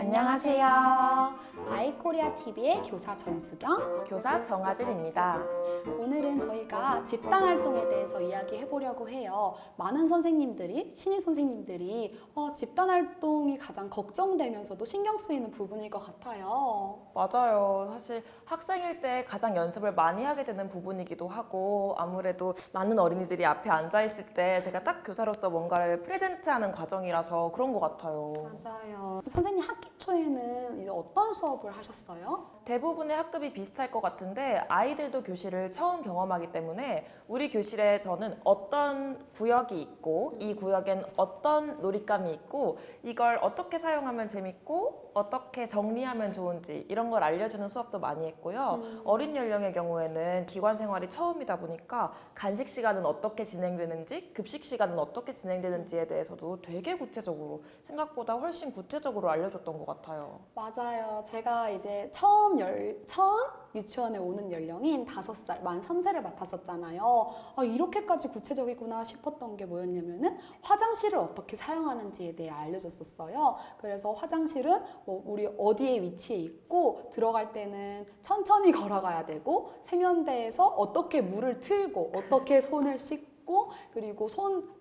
안녕하세요. 아이코리아 TV의 교사 전수경, 교사 정하진입니다. 오늘은 저희가 집단 활동에 대해서 이야기해 보려고 해요. 많은 선생님들이, 신입 선생님들이 집단 활동이 가장 걱정되면서도 신경 쓰이는 부분일 것 같아요. 맞아요. 사실 학생일 때 가장 연습을 많이 하게 되는 부분이기도 하고 아무래도 많은 어린이들이 앞에 앉아 있을 때 제가 딱 교사로서 뭔가를 프레젠트하는 과정이라서 그런 것 같아요. 맞아요. 선생님 학기 초에는 이제 어떤 수업을 하셨어요? 대부분의 학급이 비슷할 것 같은데 아이들도 교실을 처음 경험하기 때문에 우리 교실에 저는 어떤 구역이 있고 이 구역엔 어떤 놀잇감이 있고 이걸 어떻게 사용하면 재밌고 어떻게 정리하면 좋은지 이런 걸 알려주는 수업도 많이 했고요. 어린 연령의 경우에는 기관 생활이 처음이다 보니까 간식 시간은 어떻게 진행되는지 급식 시간은 어떻게 진행되는지에 대해서도 되게 구체적으로 생각보다 훨씬 구체적으로 알려줬던 것 같아요. 맞아요. 제가 이제 처음 유치원에 오는 연령인 5살, 만 3세를 맡았었잖아요. 이렇게까지 구체적이구나 싶었던 게 뭐였냐면은 화장실을 어떻게 사용하는지에 대해 알려줬었어요. 그래서 화장실은 뭐 우리 어디에 위치해 있고 들어갈 때는 천천히 걸어가야 되고 세면대에서 어떻게 물을 틀고 어떻게 손을 씻고 그리고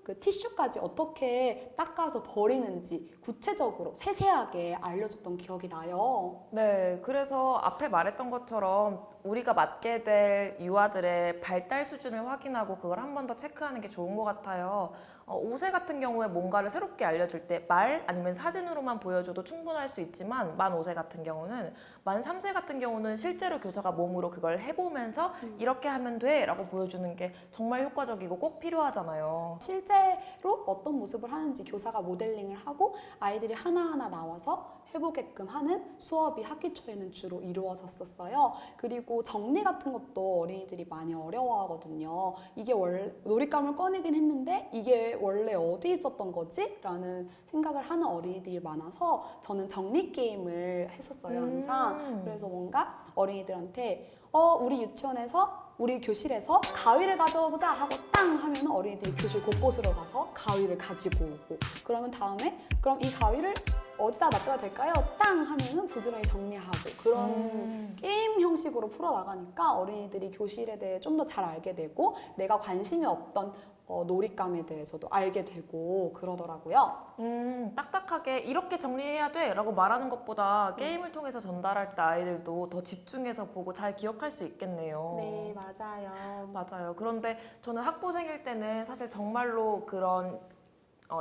그 티슈까지 어떻게 닦아서 버리는지 구체적으로 세세하게 알려줬던 기억이 나요. 네, 그래서 앞에 말했던 것처럼 우리가 맡게 될 유아들의 발달 수준을 확인하고 그걸 한 번 더 체크하는 게 좋은 것 같아요. 5세 같은 경우에 뭔가를 새롭게 알려줄 때 말 아니면 사진으로만 보여줘도 충분할 수 있지만 만 5세 같은 경우는 만 3세 같은 경우는 실제로 교사가 몸으로 그걸 해보면서 이렇게 하면 돼 라고 보여주는 게 정말 효과적이고 꼭 필요하잖아요. 실제로 어떤 모습을 하는지 교사가 모델링을 하고 아이들이 하나하나 나와서 해보게끔 하는 수업이 학기 초에는 주로 이루어졌었어요. 그리고 정리 같은 것도 어린이들이 많이 어려워하거든요. 이게 원래 놀잇감을 꺼내긴 했는데 이게 원래 어디 있었던 거지? 라는 생각을 하는 어린이들이 많아서 저는 정리 게임을 했었어요, 항상. 그래서 뭔가 어린이들한테 우리 유치원에서 우리 교실에서 가위를 가져오자 하고 땅 하면 어린이들이 교실 곳곳으로 가서 가위를 가지고 오고 그러면 다음에 그럼 이 가위를 어디다 놔둬야 될까요? 땅 하면은 부지런히 정리하고 그런 게임 형식으로 풀어나가니까 어린이들이 교실에 대해 좀 더 잘 알게 되고 내가 관심이 없던 놀잇감에 대해서도 알게 되고 그러더라고요. 딱딱하게 이렇게 정리해야 돼 라고 말하는 것보다 게임을 통해서 전달할 때 아이들도 더 집중해서 보고 잘 기억할 수 있겠네요. 네, 맞아요. 맞아요. 그런데 저는 학부생일 때는 사실 정말로 그런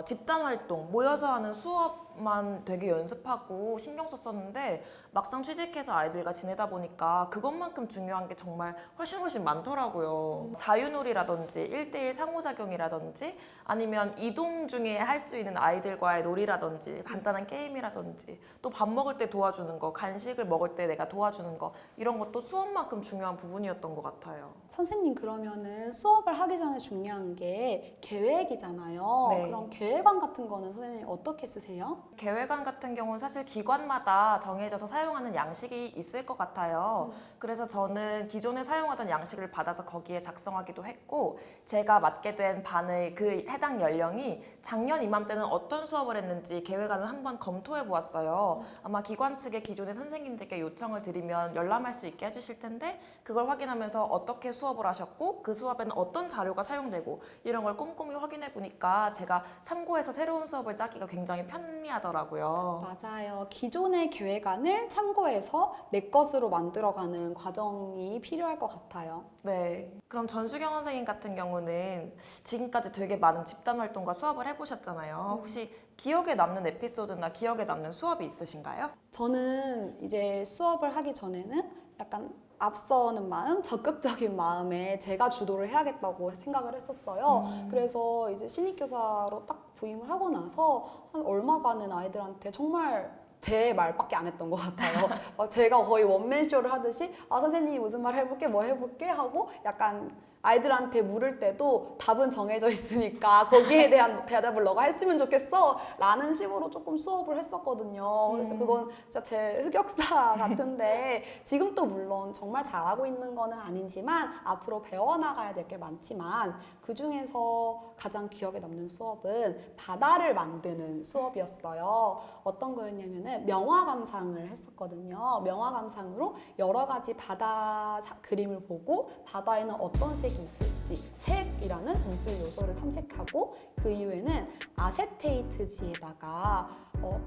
집단 활동, 모여서 하는 수업만 되게 연습하고 신경 썼었는데 막상 취직해서 아이들과 지내다 보니까 그것만큼 중요한 게 정말 훨씬 많더라고요. 자유놀이라든지 1대1 상호작용이라든지 아니면 이동 중에 할 수 있는 아이들과의 놀이라든지 간단한 게임이라든지 또 밥 먹을 때 도와주는 거, 간식을 먹을 때 내가 도와주는 거 이런 것도 수업만큼 중요한 부분이었던 것 같아요. 선생님 그러면은 수업을 하기 전에 중요한 게 계획이잖아요. 네. 그럼 계획안 같은 거는 선생님 어떻게 쓰세요? 계획안 같은 경우는 사실 기관마다 정해져서 사용하는 양식이 있을 것 같아요. 그래서 저는 기존에 사용하던 양식을 받아서 거기에 작성하기도 했고 제가 맡게 된 반의 그 해당 연령이 작년 이맘때는 어떤 수업을 했는지 계획안을 한번 검토해 보았어요. 아마 기관 측에 기존의 선생님들께 요청을 드리면 열람할 수 있게 해주실 텐데 그걸 확인하면서 어떻게 수업을 하셨고 그 수업에는 어떤 자료가 사용되고 이런 걸 꼼꼼히 확인해 보니까 제가 참고해서 새로운 수업을 짜기가 굉장히 편리하더라고요. 맞아요. 기존의 계획안을 참고해서 내 것으로 만들어가는 과정이 필요할 것 같아요. 네. 그럼 전수경 선생님 같은 경우는 지금까지 되게 많은 집단 활동과 수업을 해보셨잖아요. 혹시 기억에 남는 에피소드나 기억에 남는 수업이 있으신가요? 저는 이제 수업을 하기 전에는 약간 앞서는 마음, 적극적인 마음에 제가 주도를 해야겠다고 생각을 했었어요. 그래서 이제 신입교사로 딱 부임을 하고 나서 한 얼마간은 아이들한테 정말 제 말밖에 안 했던 것 같아요. 막 제가 거의 원맨쇼를 하듯이 선생님이 무슨 말 해볼게 뭐 해볼게 하고 약간 아이들한테 물을 때도 답은 정해져 있으니까 거기에 대한 대답을 너가 했으면 좋겠어 라는 식으로 조금 수업을 했었거든요. 그래서 그건 진짜 제 흑역사 같은데 지금 또 물론 정말 잘하고 있는 거는 아니지만 앞으로 배워나가야 될 게 많지만 그 중에서 가장 기억에 남는 수업은 바다를 만드는 수업이었어요. 어떤 거였냐면은 명화 감상을 했었거든요. 명화 감상으로 여러 가지 바다 그림을 보고 바다에는 어떤 색이 있을지 색이라는 미술 요소를 탐색하고 그 이후에는 아세테이트지에다가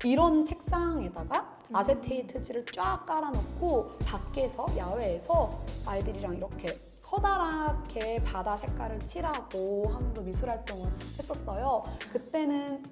이런 책상에다가 아세테이트지를 쫙 깔아놓고 밖에서 야외에서 아이들이랑 이렇게 커다랗게 바다 색깔을 칠하고 하면서 미술 활동을 했었어요. 그때는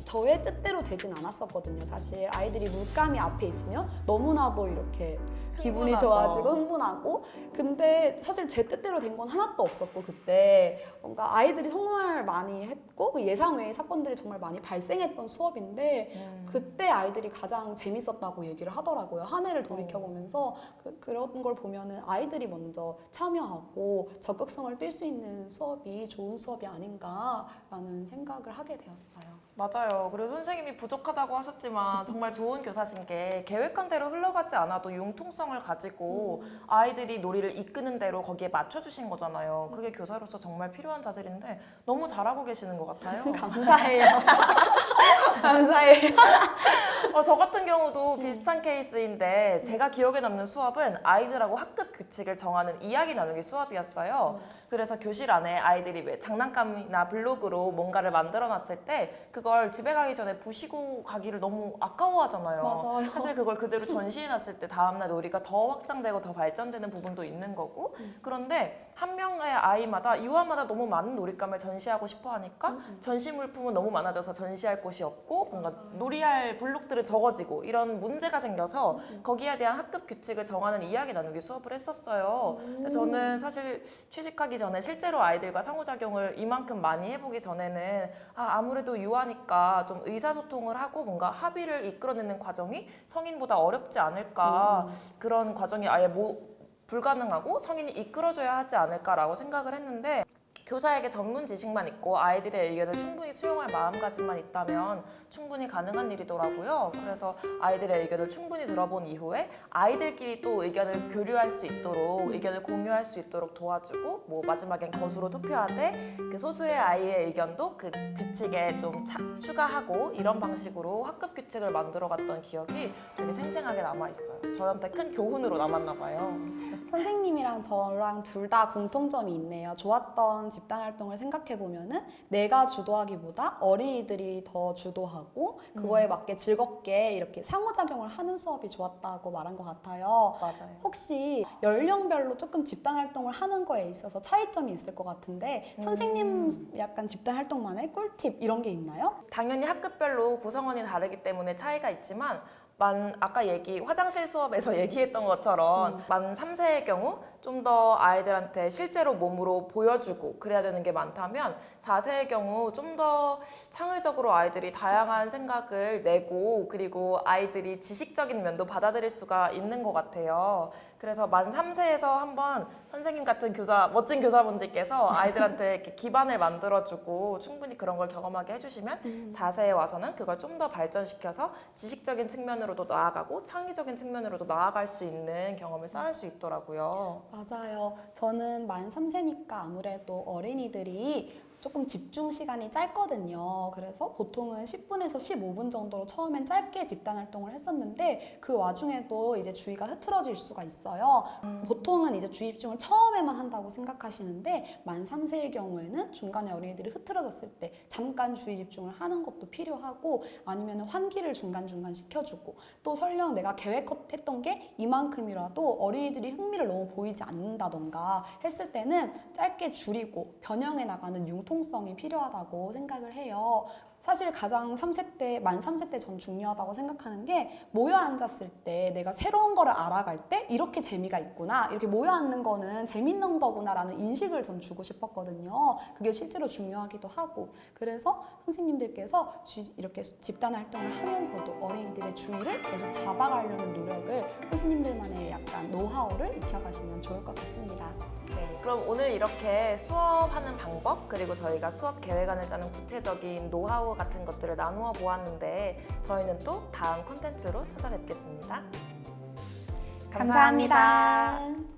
저의 뜻대로 되진 않았었거든요. 사실 아이들이 물감이 앞에 있으면 너무나도 이렇게 기분이 흥분하죠. 좋아지고 흥분하고 근데 사실 제 뜻대로 된 건 하나도 없었고 그때 뭔가 아이들이 정말 많이 했고 그 예상 외의 사건들이 정말 많이 발생했던 수업인데 그때 아이들이 가장 재밌었다고 얘기를 하더라고요. 한 해를 돌이켜보면서 그런 걸 보면은 아이들이 먼저 참여하고 적극성을 띨 수 있는 수업이 좋은 수업이 아닌가라는 생각을 하게 되었어요. 맞아요. 그리고 선생님이 부족하다고 하셨지만 정말 좋은 교사신 게 계획한 대로 흘러가지 않아도 융통성을 가지고 아이들이 놀이를 이끄는 대로 거기에 맞춰주신 거잖아요. 그게 교사로서 정말 필요한 자질인데 너무 잘하고 계시는 것 같아요. 감사해요. 감사해요. 저 같은 경우도 비슷한 케이스인데 제가 기억에 남는 수업은 아이들하고 학급 규칙을 정하는 이야기 나누기 수업이었어요. 그래서 교실 안에 아이들이 왜 장난감이나 블록으로 뭔가를 만들어놨을 때 그걸 집에 가기 전에 부시고 가기를 너무 아까워하잖아요. 맞아요. 사실 그걸 그대로 전시해놨을 때 다음날 놀이가 더 확장되고 더 발전되는 부분도 있는 거고 그런데 한 명의 아이마다 유아마다 너무 많은 놀잇감을 전시하고 싶어 하니까 전시 물품은 너무 많아져서 전시할 곳이 없고 뭔가 맞아요. 놀이할 블록들은 적어지고 이런 문제가 생겨서 거기에 대한 학급 규칙을 정하는 이야기 나누기 수업을 했었어요. 근데 저는 사실 취직하기 전에 실제로 아이들과 상호작용을 이만큼 많이 해보기 전에는 아무래도 유아니까 좀 의사소통을 하고 뭔가 합의를 이끌어내는 과정이 성인보다 어렵지 않을까 그런 과정이 아예 불가능하고 성인이 이끌어줘야 하지 않을까라고 생각을 했는데 교사에게 전문 지식만 있고 아이들의 의견을 충분히 수용할 마음가짐만 있다면 충분히 가능한 일이더라고요. 그래서 아이들의 의견을 충분히 들어본 이후에 아이들끼리 또 의견을 교류할 수 있도록 의견을 공유할 수 있도록 도와주고 뭐 마지막엔 거수로 투표하되 그 소수의 아이의 의견도 그 규칙에 좀 추가하고 이런 방식으로 학급 규칙을 만들어갔던 기억이 되게 생생하게 남아있어요. 저한테 큰 교훈으로 남았나 봐요. 선생님이랑 저랑 둘 다 공통점이 있네요. 좋았던 집단 활동을 생각해 보면은 내가 주도하기보다 어린이들이 더 주도하고 그거에 맞게 즐겁게 이렇게 상호작용을 하는 수업이 좋았다고 말한 것 같아요. 맞아요. 혹시 연령별로 조금 집단 활동을 하는 거에 있어서 차이점이 있을 것 같은데 선생님 약간 집단 활동만의 꿀팁 이런 게 있나요? 당연히 학급별로 구성원이 다르기 때문에 차이가 있지만 아까 화장실 수업에서 얘기했던 것처럼 만 3세의 경우 좀 더 아이들한테 실제로 몸으로 보여주고 그래야 되는 게 많다면 4세의 경우 좀 더 창의적으로 아이들이 다양한 생각을 내고 그리고 아이들이 지식적인 면도 받아들일 수가 있는 것 같아요. 그래서 만 3세에서 한번 선생님 같은 멋진 교사분들께서 아이들한테 이렇게 기반을 만들어주고 충분히 그런 걸 경험하게 해주시면 4세에 와서는 그걸 좀 더 발전시켜서 지식적인 측면으로도 나아가고 창의적인 측면으로도 나아갈 수 있는 경험을 쌓을 수 있더라고요. 맞아요. 저는 만 3세니까 아무래도 어린이들이 조금 집중 시간이 짧거든요. 그래서 보통은 10분에서 15분 정도로 처음엔 짧게 집단 활동을 했었는데 그 와중에도 이제 주의가 흐트러질 수가 있어요. 보통은 이제 주의 집중을 처음에만 한다고 생각하시는데 만 3세의 경우에는 중간에 어린이들이 흐트러졌을 때 잠깐 주의 집중을 하는 것도 필요하고 아니면 환기를 중간중간 시켜주고 또 설령 내가 계획했던 게 이만큼이라도 어린이들이 흥미를 너무 보이지 않는다던가 했을 때는 짧게 줄이고 변형해 나가는 융통성이 필요하다고 생각을 해요. 사실 가장 만 3세 때 전 중요하다고 생각하는 게 모여 앉았을 때 내가 새로운 거를 알아갈 때 이렇게 재미가 있구나 이렇게 모여 앉는 거는 재밌는 거구나 라는 인식을 전 주고 싶었거든요. 그게 실제로 중요하기도 하고 그래서 선생님들께서 이렇게 집단 활동을 하면서도 어린이들의 주의를 계속 잡아가려는 노력을 선생님들만의 약간 노하우를 익혀가시면 좋을 것 같습니다. 네, 그럼 오늘 이렇게 수업하는 방법 그리고 저희가 수업 계획안을 짜는 구체적인 노하우 같은 것들을 나누어 보았는데 저희는 또 다음 콘텐츠로 찾아뵙겠습니다. 감사합니다.